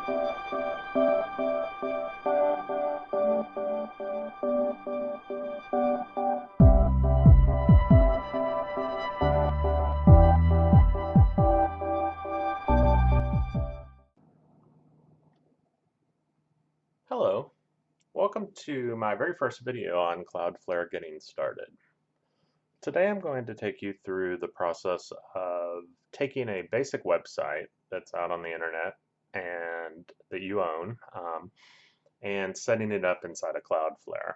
Hello, welcome to my very first video on Cloudflare getting started. Today I'm going to take you through the process of taking a basic website that's out on the internet and that you own and setting it up inside of Cloudflare.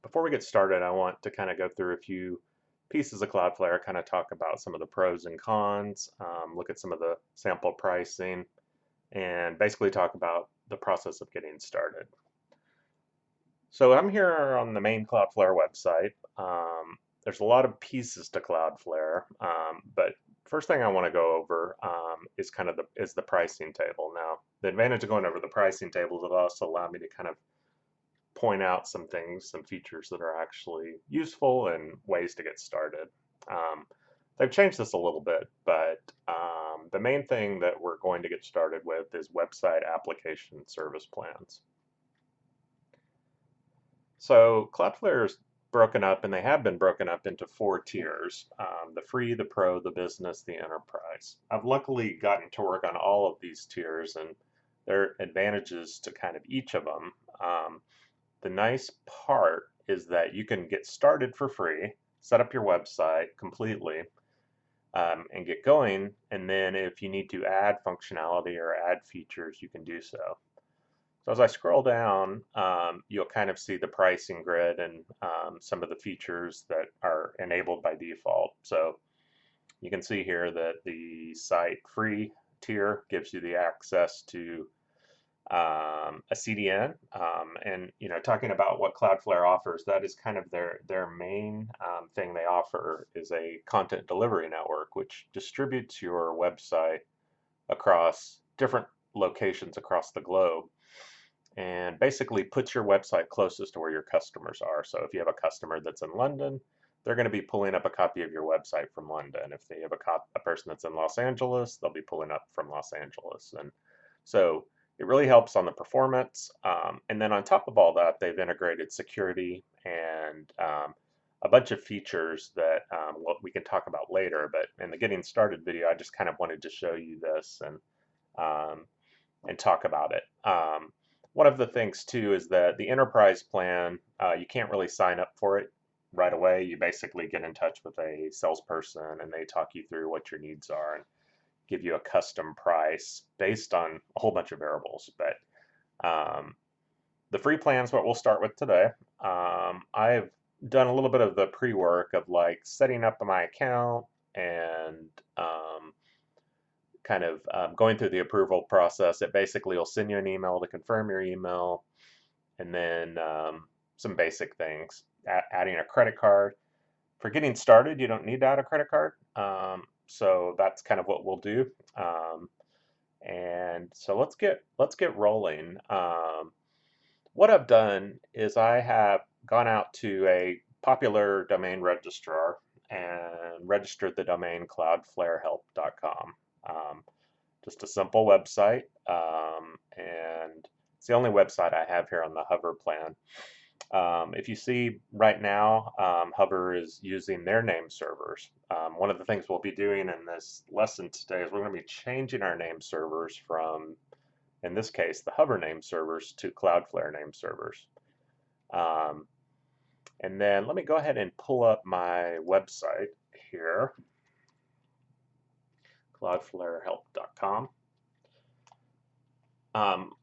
Before we get started, I want to kind of go through a few pieces of Cloudflare, kind of talk about some of the pros and cons, look at some of the sample pricing, and basically talk about the process of getting started. So I'm here on the main Cloudflare website. There's a lot of pieces to Cloudflare, but first thing I want to go over is kind of the pricing table. Now, the advantage of going over the pricing table is it'll also allow me to kind of point out some things, some features that are actually useful and ways to get started. They've changed this a little bit, but the main thing that we're going to get started with is website application service plans. So Cloudflare is broken up, and they have been broken up into 4 tiers: the free, the pro, the business, the enterprise. I've luckily gotten to work on all of these tiers, and there are advantages to kind of each of them. The nice part is that you can get started for free, set up your website completely, and get going, and then if you need to add functionality or add features, you can do so. So as I scroll down, you'll kind of see the pricing grid and some of the features that are enabled by default. So you can see here that the site free tier gives you the access to a CDN, and talking about what Cloudflare offers, that is kind of their main thing they offer is a content delivery network, which distributes your website across different locations across the globe, and basically puts your website closest to where your customers are. So if you have a customer that's in London, they're going to be pulling up a copy of your website from London. If they have a person that's in Los Angeles, they'll be pulling up from Los Angeles. And so it really helps on the performance. And then on top of all that, they've integrated security and a bunch of features that we can talk about later. But in the getting started video, I just kind of wanted to show you this and talk about it. One of the things too is that the enterprise plan, you can't really sign up for it right away. You basically get in touch with a salesperson and they talk you through what your needs are and give you a custom price based on a whole bunch of variables. But the free plan is what we'll start with today. I've done a little bit of the pre-work of like setting up my account and kind of going through the approval process. It basically will send you an email to confirm your email, and then some basic things, adding a credit card. For getting started, you don't need to add a credit card, so that's kind of what we'll do. And so let's get rolling. What I've done is I have gone out to a popular domain registrar and registered the domain cloudflarehelp.com. Just a simple website, and it's the only website I have here on the Hover plan. If you see right now, Hover is using their name servers. One of the things we'll be doing in this lesson today is we're going to be changing our name servers from, in this case, the Hover name servers to Cloudflare name servers. And then let me go ahead and pull up my website here, cloudflarehelp.com.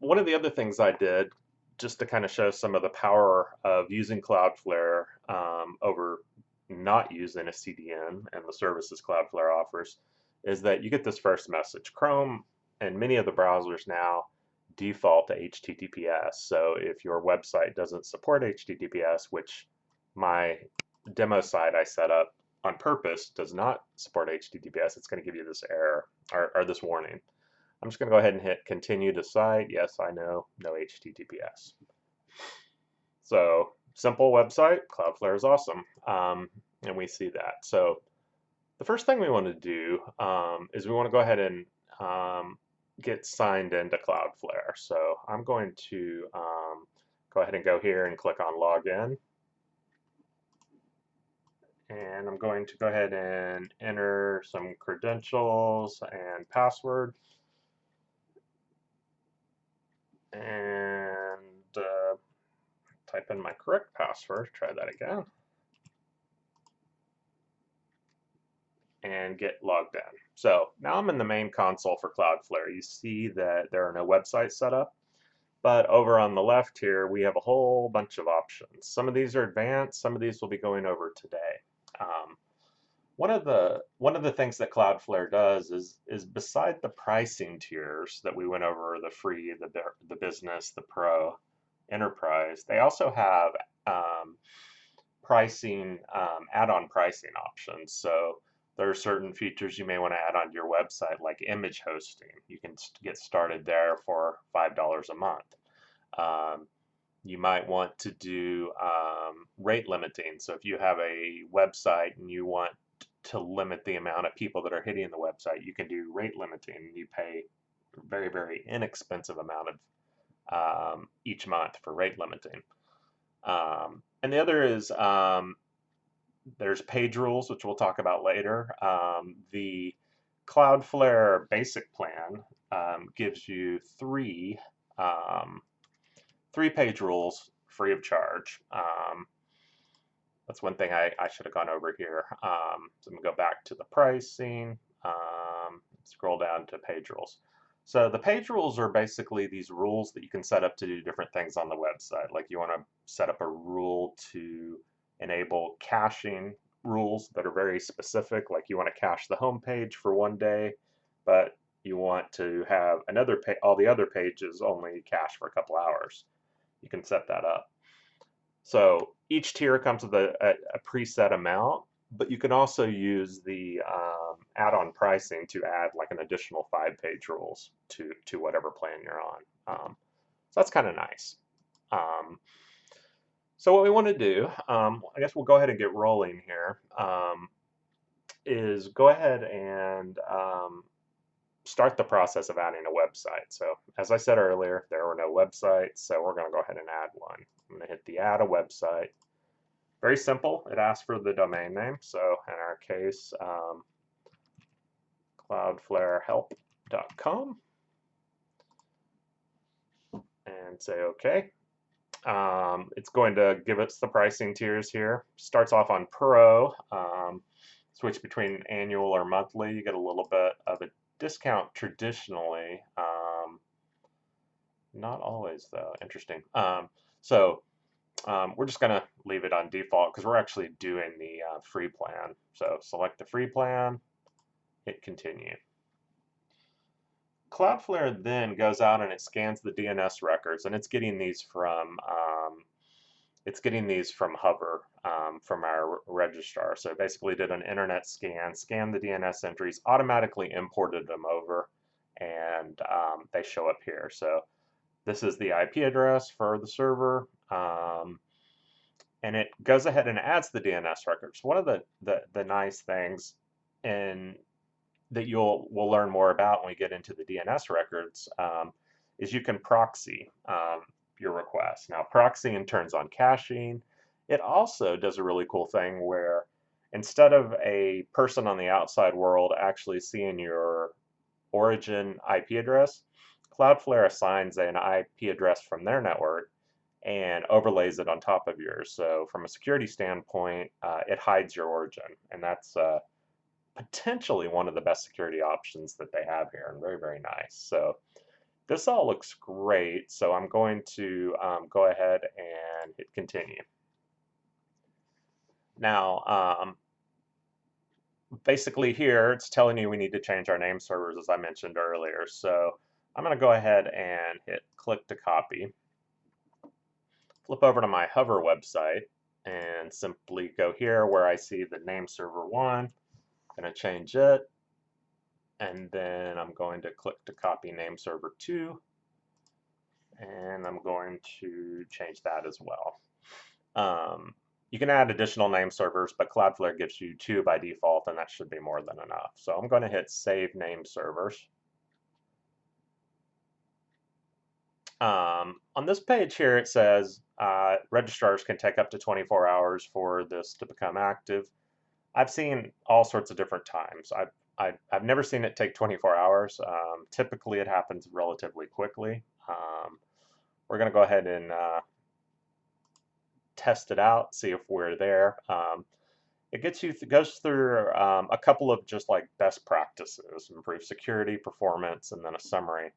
One of the other things I did, just to kind of show some of the power of using Cloudflare over not using a CDN and the services Cloudflare offers, is that you get this first message. Chrome and many of the browsers now default to HTTPS. So if your website doesn't support HTTPS, which my demo site I set up on purpose does not support HTTPS, it's going to give you this error or this warning. I'm just going to go ahead and hit continue to site. Yes, I know, no HTTPS. So simple website, Cloudflare is awesome, and we see that. So the first thing we want to do is we want to go ahead and get signed into Cloudflare. So I'm going to go ahead and go here and click on login. And I'm going to go ahead and enter some credentials and password. And type in my correct password. Try that again. And get logged in. So now I'm in the main console for Cloudflare. You see that there are no websites set up, but over on the left here, we have a whole bunch of options. Some of these are advanced, some of these we'll be going over today. Um, one of the things that Cloudflare does is beside the pricing tiers that we went over, the free, the business, the pro, enterprise, they also have pricing, add-on pricing options. So there are certain features you may want to add onto your website, like image hosting. You can get started there for $5 a month. Um, you might want to do rate limiting. So if you have a website and you want to limit the amount of people that are hitting the website, you can do rate limiting. You pay a very, very inexpensive amount of each month for rate limiting. And the other is there's page rules, which we'll talk about later. The Cloudflare basic plan gives you um, three page rules free of charge. That's one thing I should have gone over here. So I'm going to go back to the pricing, scroll down to page rules. So the page rules are basically these rules that you can set up to do different things on the website. Like you want to set up a rule to enable caching rules that are very specific, like you want to cache the home page for one day, but you want to have all the other pages only cache for a couple hours. You can set that up. So each tier comes with a preset amount, but you can also use the add-on pricing to add like an additional 5-page rules to whatever plan you're on. So that's kind of nice. So what we want to do, I guess we'll go ahead and get rolling here, is go ahead and start the process of adding a website. So as I said earlier, there were no websites, so we're going to go ahead and add one. I'm going to hit the add a website. Very simple. It asks for the domain name. So in our case, cloudflarehelp.com, and say OK. It's going to give us the pricing tiers here. Starts off on Pro. Switch between annual or monthly. You get a little bit of a discount traditionally. Not always though. Interesting. We're just going to leave it on default because we're actually doing the free plan. So select the free plan, hit continue. Cloudflare then goes out and it scans the DNS records, and it's getting these from Hover, from our registrar. So it basically did an internet scan, scanned the DNS entries, automatically imported them over, and they show up here. So this is the IP address for the server, and it goes ahead and adds the DNS records. One of the nice things and that we'll learn more about when we get into the DNS records is you can proxy your request. Now, proxying turns on caching. It also does a really cool thing where instead of a person on the outside world actually seeing your origin IP address, Cloudflare assigns an IP address from their network and overlays it on top of yours. So from a security standpoint, it hides your origin, and that's potentially one of the best security options that they have here, and very, very nice. So this all looks great, so I'm going to go ahead and hit continue. Now, basically here, it's telling you we need to change our name servers, as I mentioned earlier. So I'm going to go ahead and hit click to copy. Flip over to my Hover website and simply go here where I see the name server 1. I'm going to change it, and then I'm going to click to copy name server 2, and I'm going to change that as well. You can add additional name servers, but Cloudflare gives you 2 by default, and that should be more than enough. So I'm going to hit Save Name Servers. On this page here, it says registrars can take up to 24 hours for this to become active. I've seen all sorts of different times. I've never seen it take 24 hours. Typically, it happens relatively quickly. We're going to go ahead and test it out, see if we're there. It goes through a couple of just like best practices, improve security, performance, and then a summary.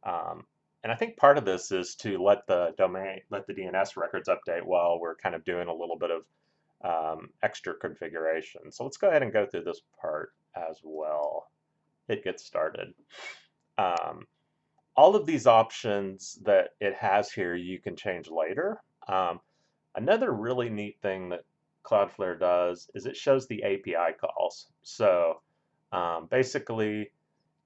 And I think part of this is to let the DNS records update while we're kind of doing a little bit of extra configuration. So let's go ahead and go through this part as well. It gets started. All of these options that it has here you can change later. Another really neat thing that Cloudflare does is it shows the API calls. So basically,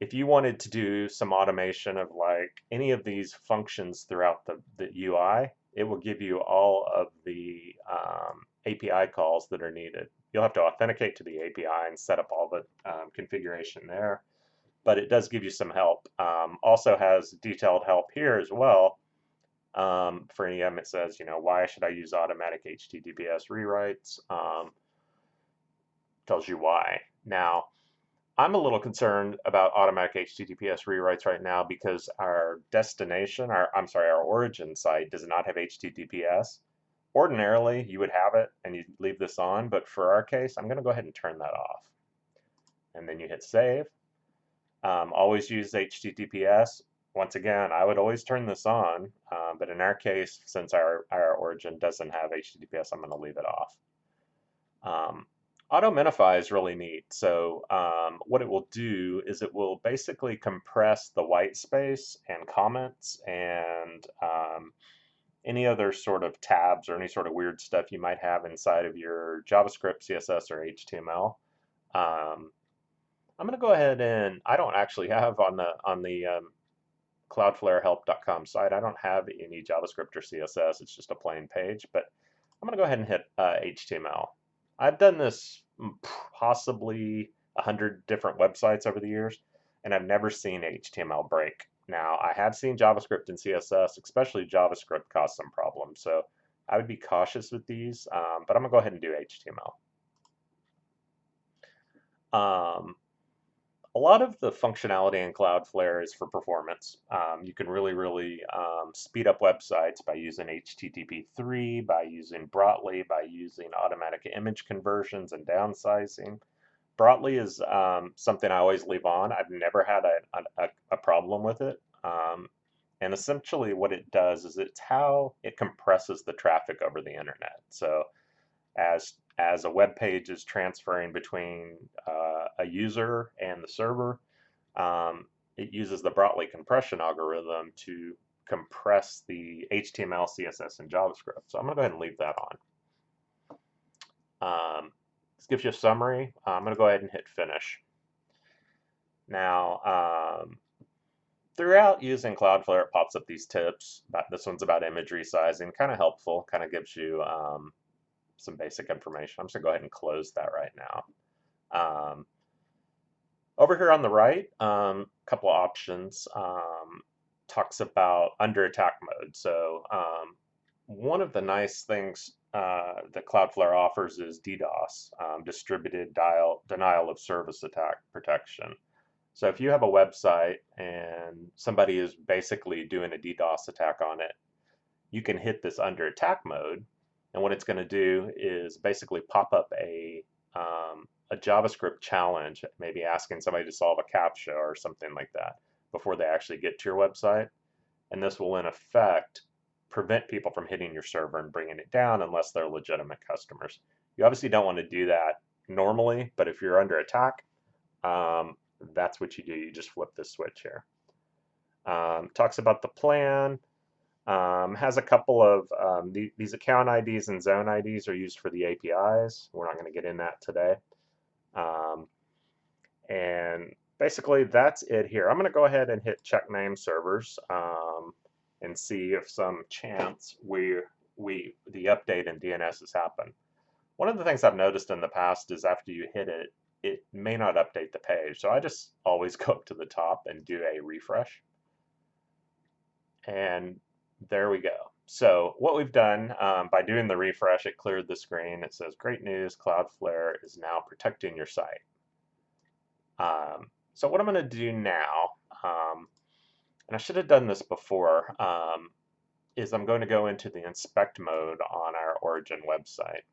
if you wanted to do some automation of like any of these functions throughout the UI, it will give you all of the API calls that are needed. You'll have to authenticate to the API and set up all the configuration there, but it does give you some help. Also has detailed help here as well. For EM, it says, why should I use automatic HTTPS rewrites? Tells you why. Now, I'm a little concerned about automatic HTTPS rewrites right now because our destination, our origin site does not have HTTPS. Ordinarily, you would have it and you'd leave this on, but for our case, I'm going to go ahead and turn that off. And then you hit save. Always use HTTPS. Once again, I would always turn this on, but in our case, since our origin doesn't have HTTPS, I'm going to leave it off. Auto minify is really neat. So what it will do is it will basically compress the white space and comments and any other sort of tabs or any sort of weird stuff you might have inside of your JavaScript, CSS, or HTML. I'm going to go ahead and I don't actually have on the cloudflarehelp.com site, I don't have any JavaScript or CSS. It's just a plain page, but I'm going to go ahead and hit HTML. I've done this possibly 100 different websites over the years, and I've never seen HTML break. Now, I have seen JavaScript and CSS, especially JavaScript, cause some problems. So I would be cautious with these, but I'm going to go ahead and do HTML. A lot of the functionality in Cloudflare is for performance. You can really speed up websites by using HTTP3, by using Brotli, by using automatic image conversions and downsizing. Brotli is something I always leave on. I've never had a problem with it. And essentially what it does is it's how it compresses the traffic over the internet. So as a web page is transferring between a user and the server, it uses the Brotli compression algorithm to compress the HTML, CSS, and JavaScript. So I'm going to go ahead and leave that on. This gives you a summary. I'm going to go ahead and hit finish. Now, throughout using Cloudflare, it pops up these tips. This one's about image resizing, kind of helpful, kind of gives you some basic information. I'm just going to go ahead and close that right now. Over here on the right, a couple of options. Talks about under attack mode. So one of the nice things that Cloudflare offers is DDoS, distributed denial of service attack protection. So if you have a website and somebody is basically doing a DDoS attack on it, you can hit this under attack mode, and what it's going to do is basically pop up a JavaScript challenge, maybe asking somebody to solve a CAPTCHA or something like that before they actually get to your website. And this will, in effect, prevent people from hitting your server and bringing it down unless they're legitimate customers. You obviously don't want to do that normally, but if you're under attack, that's what you do. You just flip this switch here. Talks about the plan. Has a couple of these account IDs and zone IDs are used for the APIs. We're not going to get in that today. And basically that's it here. I'm going to go ahead and hit check name servers and see if some chance the update in DNS has happened. One of the things I've noticed in the past is after you hit it, it may not update the page. So I just always go up to the top and do a refresh. And there we go. So what we've done by doing the refresh, it cleared the screen. It says, great news, Cloudflare is now protecting your site. So what I'm going to do now, and I should have done this before, is I'm going to go into the inspect mode on our origin website.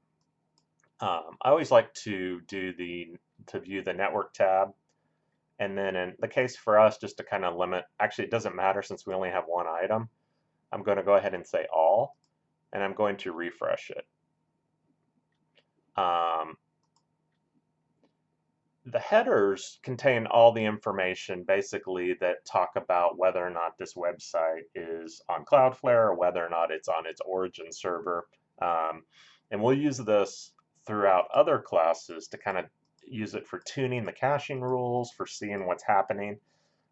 I always like to view the network tab, and then in the case for us, just to kind of limit, actually it doesn't matter since we only have one item. I'm going to go ahead and say all, and I'm going to refresh it. The headers contain all the information basically that talk about whether or not this website is on Cloudflare or whether or not it's on its origin server. And we'll use this throughout other classes to kind of use it for tuning the caching rules, for seeing what's happening.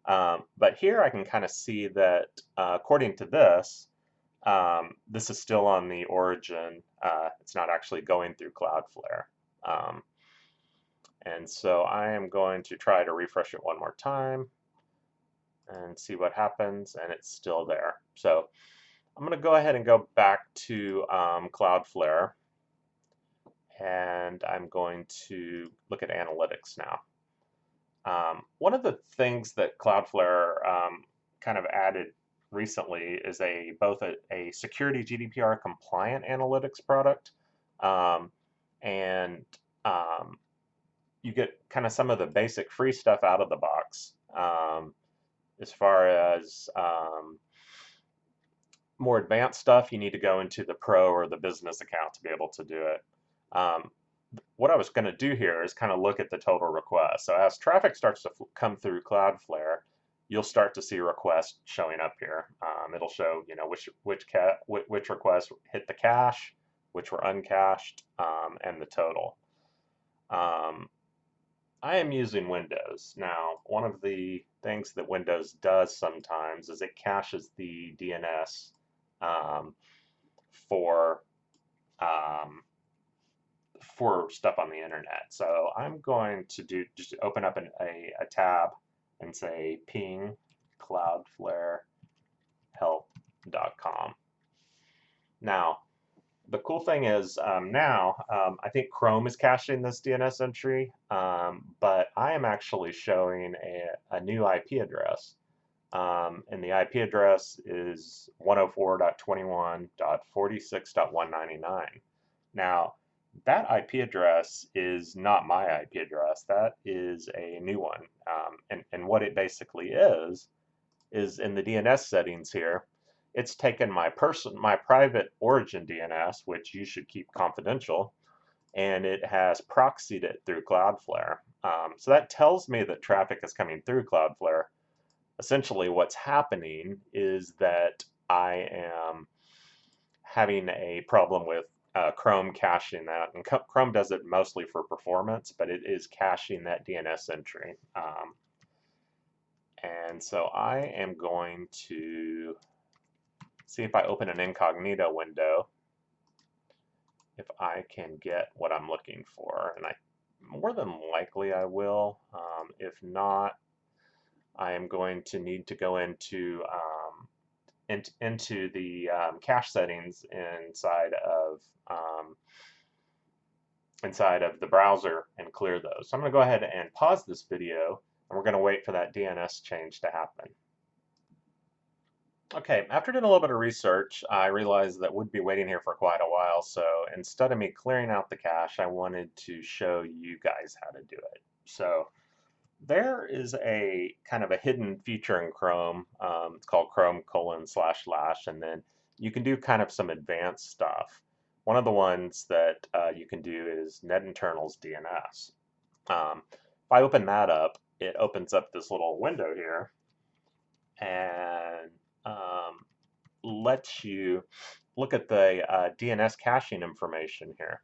But here I can kind of see that according to this, this is still on the origin. It's not actually going through Cloudflare. And so I am going to try to refresh it one more time and see what happens, and it's still there. So I'm going to go ahead and go back to Cloudflare, and I'm going to look at analytics now. One of the things that Cloudflare kind of added recently is both a security GDPR compliant analytics product, and you get kind of some of the basic free stuff out of the box. As far as more advanced stuff, you need to go into the pro or the business account to be able to do it. What I was going to do here is kind of look at the total requests. So as traffic starts to come through Cloudflare, you'll start to see requests showing up here. It'll show, you know, which requests hit the cache, which were uncached, and the total. I am using Windows. Now, one of the things that Windows does sometimes is it caches the DNS for stuff on the internet. So I'm going to just open up a tab and say ping cloudflarehelp.com. Now, the cool thing is now I think Chrome is caching this DNS entry, but I am actually showing a new IP address. And the IP address is 104.21.46.199. Now, that IP address is not my IP address. That is a new one. And what it basically is in the DNS settings here, it's taken my private origin DNS, which you should keep confidential, and it has proxied it through Cloudflare. So that tells me that traffic is coming through Cloudflare. Essentially what's happening is that I am having a problem with Chrome caching that, and Chrome does it mostly for performance, but it is caching that DNS entry. And so I am going to see if I open an incognito window, if I can get what I'm looking for, and more than likely I will. If not, I am going to need to go into the cache settings inside of the browser and clear those. So I'm going to go ahead and pause this video, and we're going to wait for that DNS change to happen. Okay, after doing a little bit of research, I realized that we'd be waiting here for quite a while, so instead of me clearing out the cache, I wanted to show you guys how to do it. So there is a kind of a hidden feature in Chrome. It's called Chrome:// and then you can do kind of some advanced stuff. One of the ones that you can do is netinternals DNS. If I open that up, it opens up this little window here and lets you look at the DNS caching information here.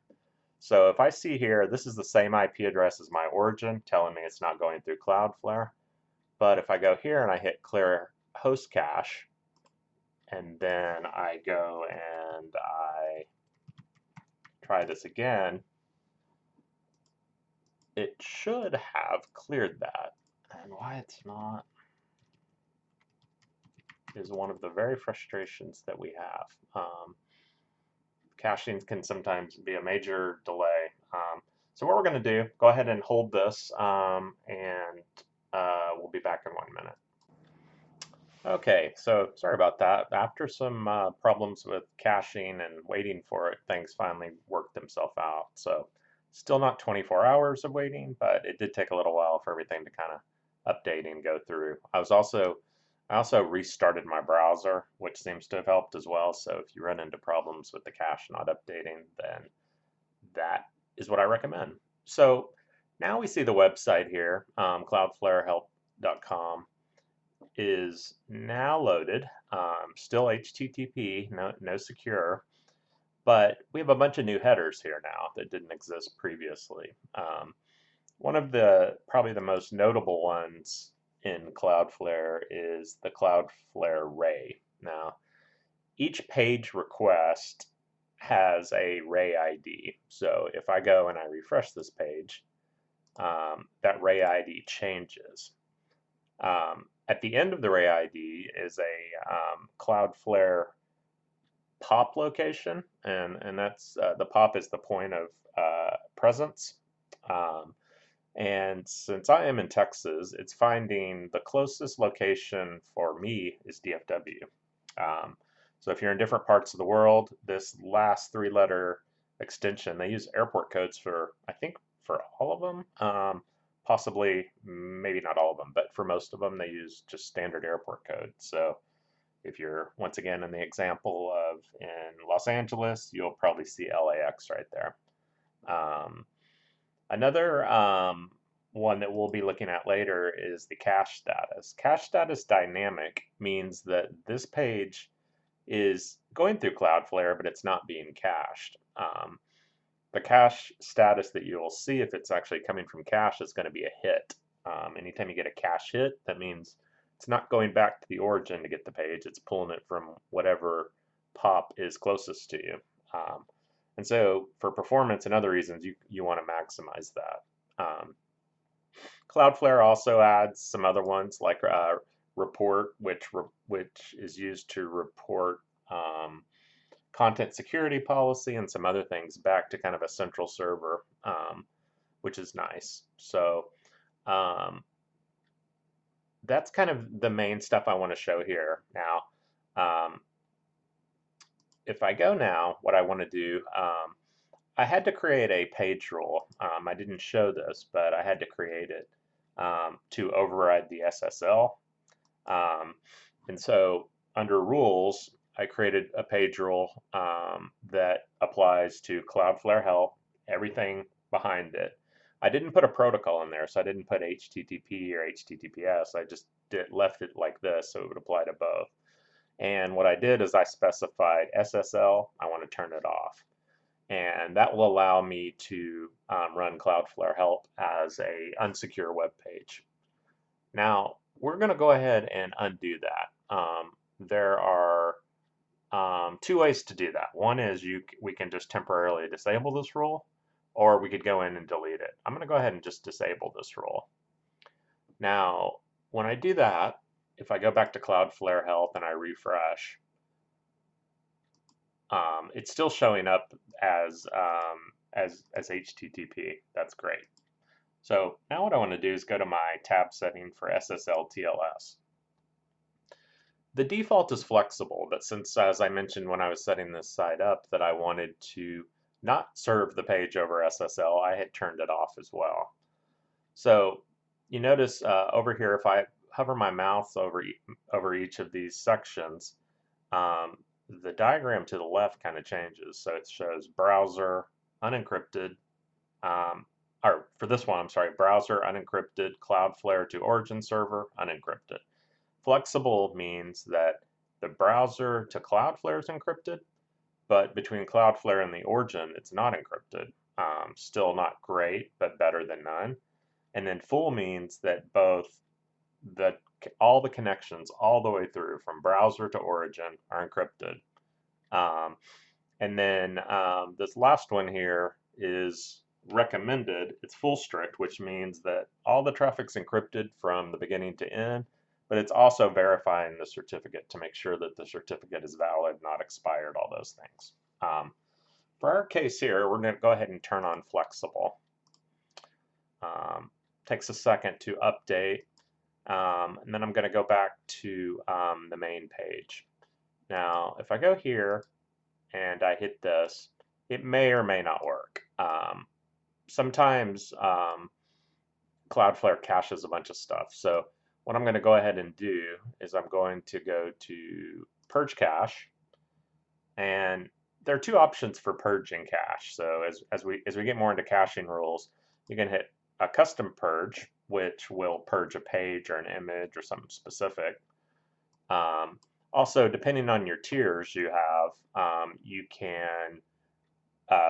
So if I see here, this is the same IP address as my origin, telling me it's not going through Cloudflare. But if I go here and I hit clear host cache, and then I go and I try this again, it should have cleared that. And why it's not? is one of the very frustrations that we have. Caching can sometimes be a major delay. So what we're going to do, go ahead and hold this, and we'll be back in 1 minute. Okay, so sorry about that. After some problems with caching and waiting for it, things finally worked themselves out. So still not 24 hours of waiting, but it did take a little while for everything to kind of update and go through. I also restarted my browser, which seems to have helped as well. So if you run into problems with the cache not updating, then that is what I recommend. So now we see the website here, cloudflarehelp.com is now loaded, still HTTP, no secure, but we have a bunch of new headers here now that didn't exist previously. One of the probably the most notable ones in Cloudflare is the Cloudflare Ray. Now, each page request has a Ray ID. So if I go and I refresh this page, that Ray ID changes. At the end of the Ray ID is a Cloudflare POP location, and that's the POP is the point of presence. And since I am in Texas, it's finding the closest location for me is DFW. So if you're in different parts of the world, this last three-letter extension, they use airport codes for, I think, for all of them. Possibly, maybe not all of them, but for most of them, they use just standard airport code. So if you're, once again, in the example of in Los Angeles, you'll probably see LAX right there. Another one that we'll be looking at later is the cache status. Cache status dynamic means that this page is going through Cloudflare, but it's not being cached. The cache status that you'll see if it's actually coming from cache is going to be a hit. Anytime you get a cache hit, that means it's not going back to the origin to get the page. It's pulling it from whatever POP is closest to you. And so for performance and other reasons, you want to maximize that. Cloudflare also adds some other ones like report, which is used to report content security policy and some other things back to kind of a central server, which is nice. So that's kind of the main stuff I want to show here. Now, if I go now, what I want to do, I had to create a page rule. I didn't show this, but I had to create it to override the SSL. And so under rules, I created a page rule that applies to Cloudflare Help, everything behind it. I didn't put a protocol in there, so I didn't put HTTP or HTTPS. I just left it like this, so it would apply to both. And what I did is I specified SSL, I want to turn it off. And that will allow me to run Cloudflare Help as a unsecure web page. Now, we're going to go ahead and undo that. There are two ways to do that. One is we can just temporarily disable this rule, or we could go in and delete it. I'm going to go ahead and just disable this rule. Now, when I do that, if I go back to Cloudflare Help and I refresh, it's still showing up as HTTP. That's great. So now what I want to do is go to my tab setting for SSL TLS. The default is flexible, but since, as I mentioned when I was setting this site up, that I wanted to not serve the page over SSL, I had turned it off as well. So you notice over here, if I hover my mouse over each of these sections, the diagram to the left kind of changes. So it shows browser, unencrypted, or for this one, I'm sorry, browser, unencrypted, Cloudflare to origin server, unencrypted. Flexible means that the browser to Cloudflare is encrypted, but between Cloudflare and the origin, it's not encrypted. Still not great, but better than none. And then full means that all the connections all the way through from browser to origin are encrypted. And then this last one here is recommended. It's full strict, which means that all the traffic's encrypted from the beginning to end, but it's also verifying the certificate to make sure that the certificate is valid, not expired, all those things. For our case here, we're going to go ahead and turn on flexible. Takes a second to update, and then I'm going to go back to the main page. Now, if I go here and I hit this, it may or may not work. Sometimes Cloudflare caches a bunch of stuff. So what I'm going to go ahead and do is I'm going to go to purge cache, and there are two options for purging cache. So as we get more into caching rules, you can hit a custom purge, which will purge a page or an image or something specific. Also, depending on your tiers you have, you can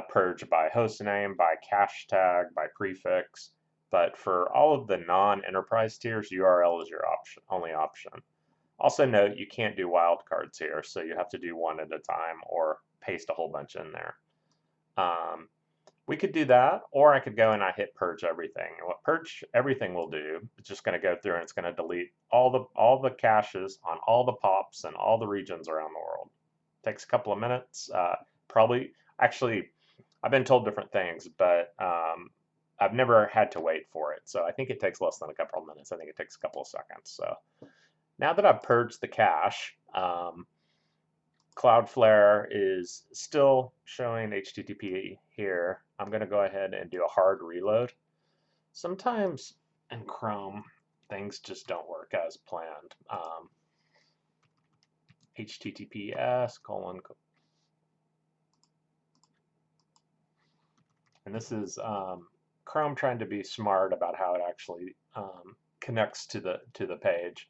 purge by host name, by cache tag, by prefix. But for all of the non-enterprise tiers, URL is your only option. Also note you can't do wildcards here, so you have to do one at a time or paste a whole bunch in there. We could do that, or I could go and I hit purge everything. And what purge everything will do, it's just going to go through and it's going to delete all the caches on all the POPs and all the regions around the world. Takes a couple of minutes. Probably, actually, I've been told different things, but I've never had to wait for it. So I think it takes less than a couple of minutes. I think it takes a couple of seconds. So now that I've purged the cache, Cloudflare is still showing HTTP here. I'm going to go ahead and do a hard reload. Sometimes in Chrome, things just don't work as planned. HTTPS : and this is Chrome trying to be smart about how it actually connects to the page.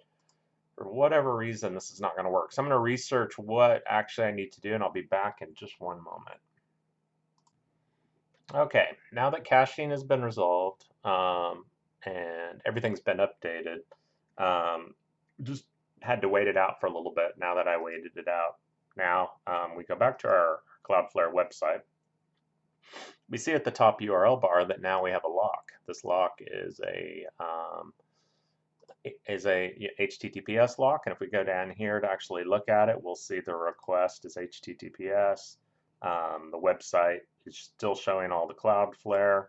For whatever reason, this is not going to work. So I'm going to research what actually I need to do, and I'll be back in just one moment. Okay, now that caching has been resolved and everything's been updated, just had to wait it out for a little bit. Now that I waited it out, now we go back to our Cloudflare website. We see at the top URL bar that now we have a lock. This lock is a HTTPS lock, and if we go down here to actually look at it, we'll see the request is HTTPS. The website is still showing all the Cloudflare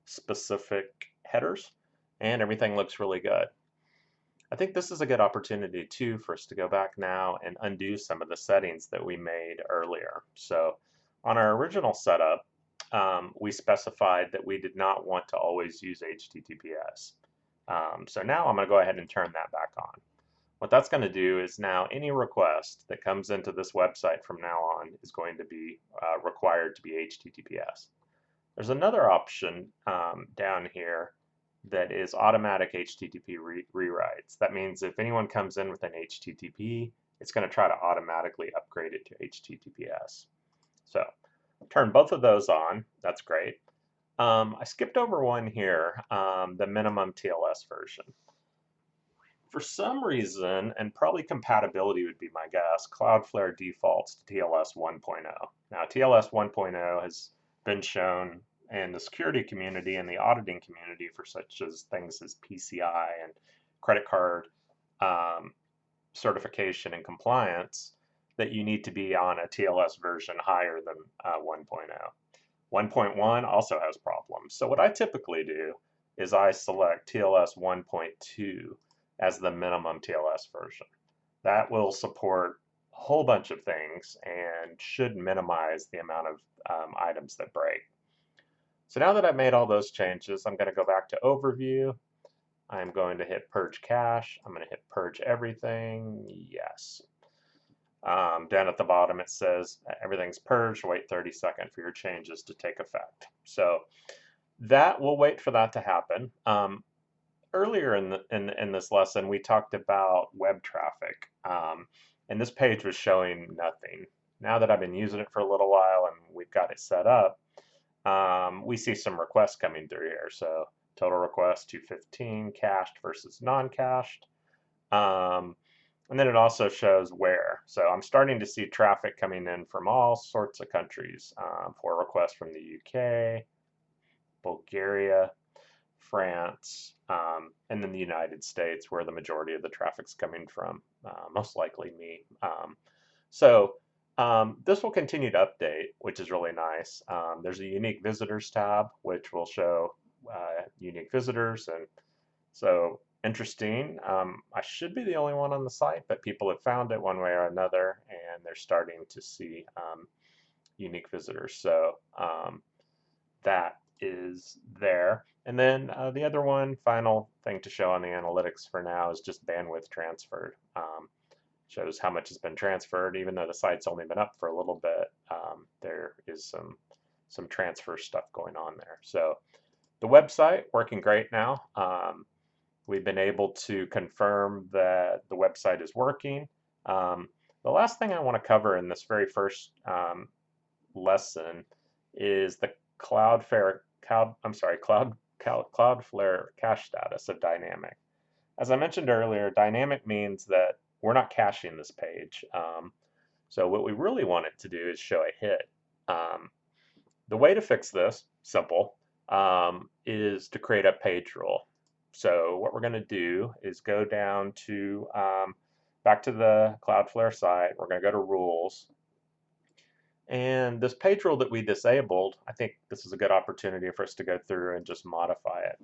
specific headers, and everything looks really good. I think this is a good opportunity too for us to go back now and undo some of the settings that we made earlier. So on our original setup, we specified that we did not want to always use HTTPS. So now I'm going to go ahead and turn that back on. What that's going to do is now any request that comes into this website from now on is going to be required to be HTTPS. There's another option down here that is automatic HTTP rewrites. That means if anyone comes in with an HTTP, it's going to try to automatically upgrade it to HTTPS. So turn both of those on. That's great. I skipped over one here, the minimum TLS version. For some reason, and probably compatibility would be my guess, Cloudflare defaults to TLS 1.0. Now, TLS 1.0 has been shown in the security community and the auditing community for such as things as PCI and credit card certification and compliance that you need to be on a TLS version higher than 1.0. 1.1 also has problems. So what I typically do is I select TLS 1.2 as the minimum TLS version. That will support a whole bunch of things and should minimize the amount of items that break. So now that I've made all those changes, I'm going to go back to Overview. I'm going to hit Purge Cache. I'm going to hit Purge Everything. Yes. Down at the bottom it says everything's purged. Wait 30 seconds for your changes to take effect. So that we'll wait for that to happen. Earlier in this lesson, we talked about web traffic, and this page was showing nothing. Now that I've been using it for a little while and we've got it set up, we see some requests coming through here. So total requests 215, cached versus non-cached. And then it also shows where. So I'm starting to see traffic coming in from all sorts of countries for requests from the UK, Bulgaria, France, and then the United States, where the majority of the traffic's coming from, most likely me. This will continue to update, which is really nice. There's a unique visitors tab, which will show unique visitors, and so interesting. I should be the only one on the site, but people have found it one way or another, and they're starting to see unique visitors. So that is there. And then the other one, final thing to show on the analytics for now is just bandwidth transferred. Shows how much has been transferred, even though the site's only been up for a little bit. There is some transfer stuff going on there. So the website working great now. We've been able to confirm that the website is working. The last thing I want to cover in this very first lesson is the Cloudflare cache status of dynamic. As I mentioned earlier, dynamic means that we're not caching this page. So what we really want it to do is show a hit. The way to fix this, simple, is to create a page rule. So what we're going to do is go down to back to the Cloudflare site. We're going to go to rules. And this page rule that we disabled, I think this is a good opportunity for us to go through and just modify it.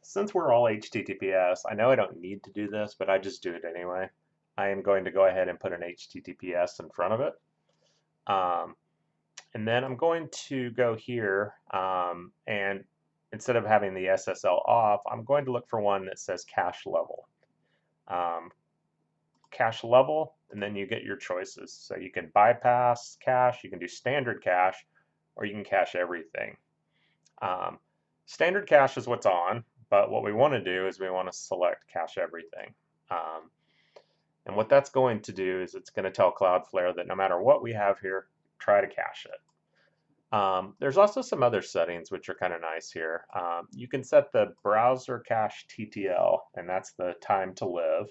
Since we're all HTTPS, I know I don't need to do this, but I just do it anyway. I am going to go ahead and put an HTTPS in front of it. And then I'm going to go here and instead of having the SSL off, I'm going to look for one that says cache level. Cache level, and then you get your choices. So you can bypass cache, you can do standard cache, or you can cache everything. Standard cache is what's on, but what we want to do is we want to select cache everything. And what that's going to do is it's going to tell Cloudflare that no matter what we have here, try to cache it. There's also some other settings which are kind of nice here. You can set the browser cache TTL, and that's the time to live.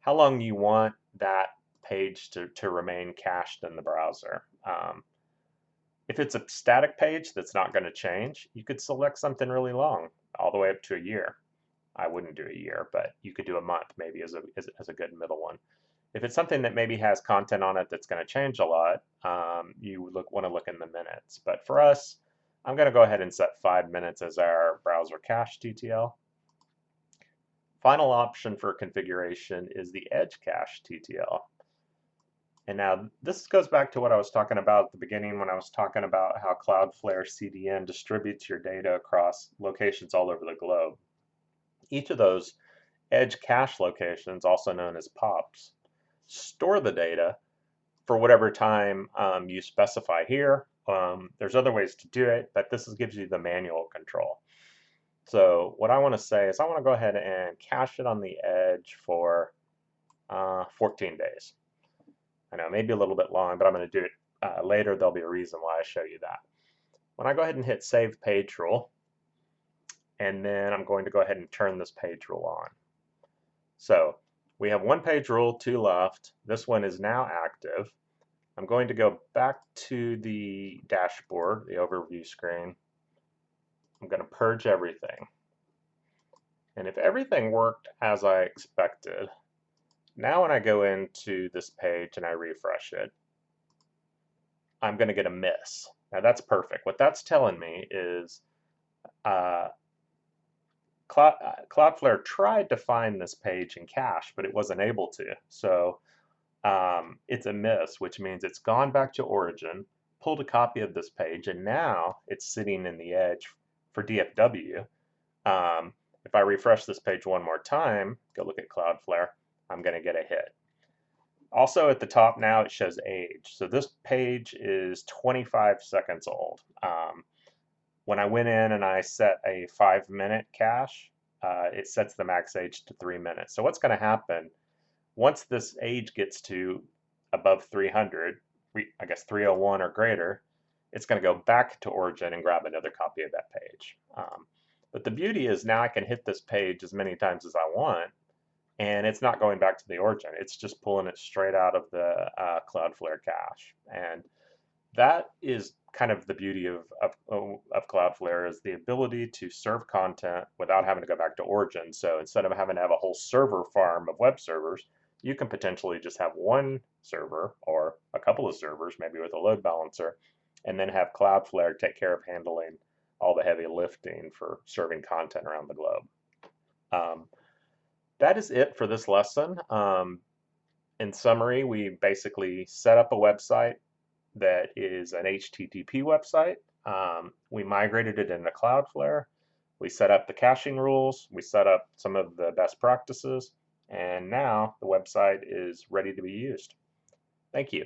How long you want that page to remain cached in the browser. If it's a static page that's not going to change, you could select something really long, all the way up to a year. I wouldn't do a year, but you could do a month maybe as a good middle one. If it's something that maybe has content on it that's going to change a lot, you want to look in the minutes. But for us, I'm going to go ahead and set 5 minutes as our browser cache TTL. Final option for configuration is the edge cache TTL. And now this goes back to what I was talking about at the beginning when I was talking about how Cloudflare CDN distributes your data across locations all over the globe. Each of those edge cache locations, also known as POPs, store the data for whatever time you specify here. There's other ways to do it, but this gives you the manual control. So what I want to say is I want to go ahead and cache it on the edge for 14 days. I know, maybe a little bit long, but I'm going to do it later. There'll be a reason why I show you that. When I go ahead and hit Save Page Rule, and then I'm going to go ahead and turn this page rule on. So we have one page rule, 2 left. This one is now active. I'm going to go back to the dashboard, the overview screen. I'm going to purge everything. And if everything worked as I expected, now when I go into this page and I refresh it, I'm going to get a miss. Now that's perfect. What that's telling me is Cloudflare tried to find this page in cache, but it wasn't able to. So it's a miss, which means it's gone back to origin, pulled a copy of this page, and now it's sitting in the edge for DFW. If I refresh this page one more time, go look at Cloudflare, I'm going to get a hit. Also at the top now it shows age. So this page is 25 seconds old. When I went in and I set a 5-minute cache, it sets the max age to 3 minutes. So what's going to happen once this age gets to above 300, I guess 301 or greater, it's going to go back to origin and grab another copy of that page. But the beauty is now I can hit this page as many times as I want, and it's not going back to the origin. It's just pulling it straight out of the Cloudflare cache. And that is kind of the beauty of Cloudflare is the ability to serve content without having to go back to origin. So instead of having to have a whole server farm of web servers, you can potentially just have one server or a couple of servers, maybe with a load balancer, and then have Cloudflare take care of handling all the heavy lifting for serving content around the globe. Um, that is it for this lesson. In summary, we basically set up a website that is an HTTP website. We migrated it into Cloudflare. We set up the caching rules. We set up some of the best practices. And now the website is ready to be used. Thank you.